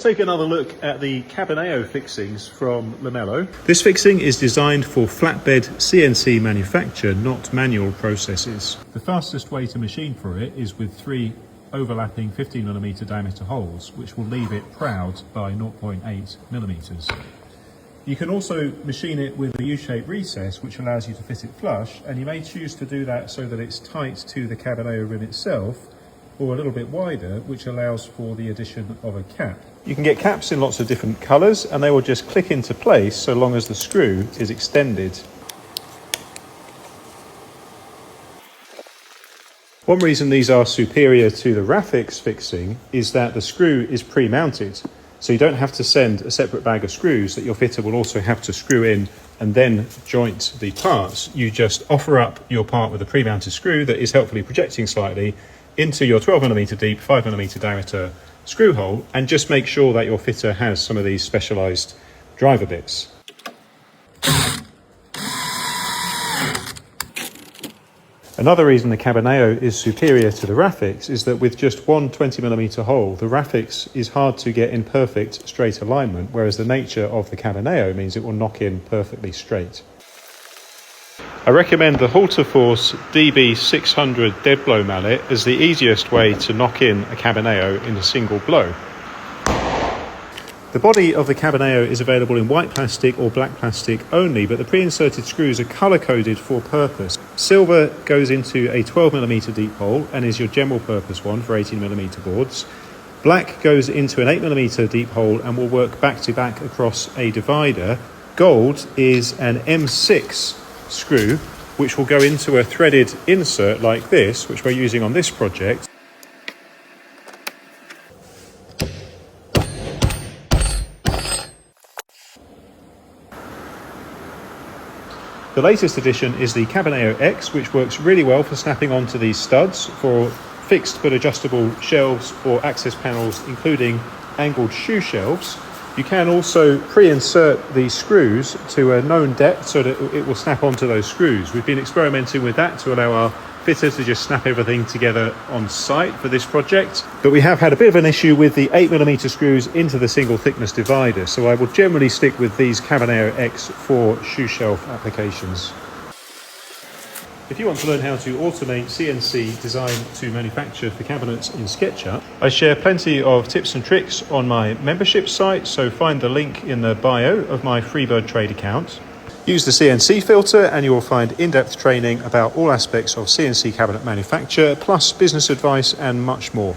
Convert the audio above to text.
Take another look at the Cabineo fixings from Lamello. This fixing is designed for flatbed CNC manufacture, not manual processes. The fastest way to machine for it is with 3 overlapping 15mm diameter holes, which will leave it proud by 0.8mm. You can also machine it with a U-shaped recess, which allows you to fit it flush, and you may choose to do that so that it's tight to the Cabineo rim itself, or a little bit wider, which allows for the addition of a cap. You can get caps in lots of different colours, and they will just click into place so long as the screw is extended. One reason these are superior to the Rafix fixing is that the screw is pre-mounted, so you don't have to send a separate bag of screws that your fitter will also have to screw in and then joint the parts. You just offer up your part with a pre-mounted screw that is helpfully projecting slightly into your 12mm deep, 5mm diameter screw hole, and just make sure that your fitter has some of these specialised driver bits. Another reason the Cabineo is superior to the Rafix is that with just one 20mm hole, the Rafix is hard to get in perfect straight alignment, whereas the nature of the Cabineo means it will knock in perfectly straight. I recommend the Halter Force DB600 dead blow mallet as the easiest way to knock in a Cabineo in a single blow. The body of the Cabineo is available in white plastic or black plastic only, but the pre-inserted screws are colour-coded for purpose. Silver goes into a 12mm deep hole and is your general purpose one for 18mm boards. Black goes into an 8mm deep hole and will work back to back across a divider. Gold is an M6 screw, which will go into a threaded insert like this, which we're using on this project. The latest addition is the Cabineo X, which works really well for snapping onto these studs for fixed but adjustable shelves or access panels, including angled shoe shelves. You can also pre-insert these screws to a known depth so that it will snap onto those screws. We've been experimenting with that to allow our fitter to just snap everything together on site for this project. But we have had a bit of an issue with the 8mm screws into the single thickness divider, so I will generally stick with these Cabineo X for shoe shelf applications. If you want to learn how to automate CNC design to manufacture for cabinets in SketchUp, I share plenty of tips and tricks on my membership site, so find the link in the bio of my Freebird Trade account. Use the CNC filter and you will find in-depth training about all aspects of CNC cabinet manufacture, plus business advice and much more.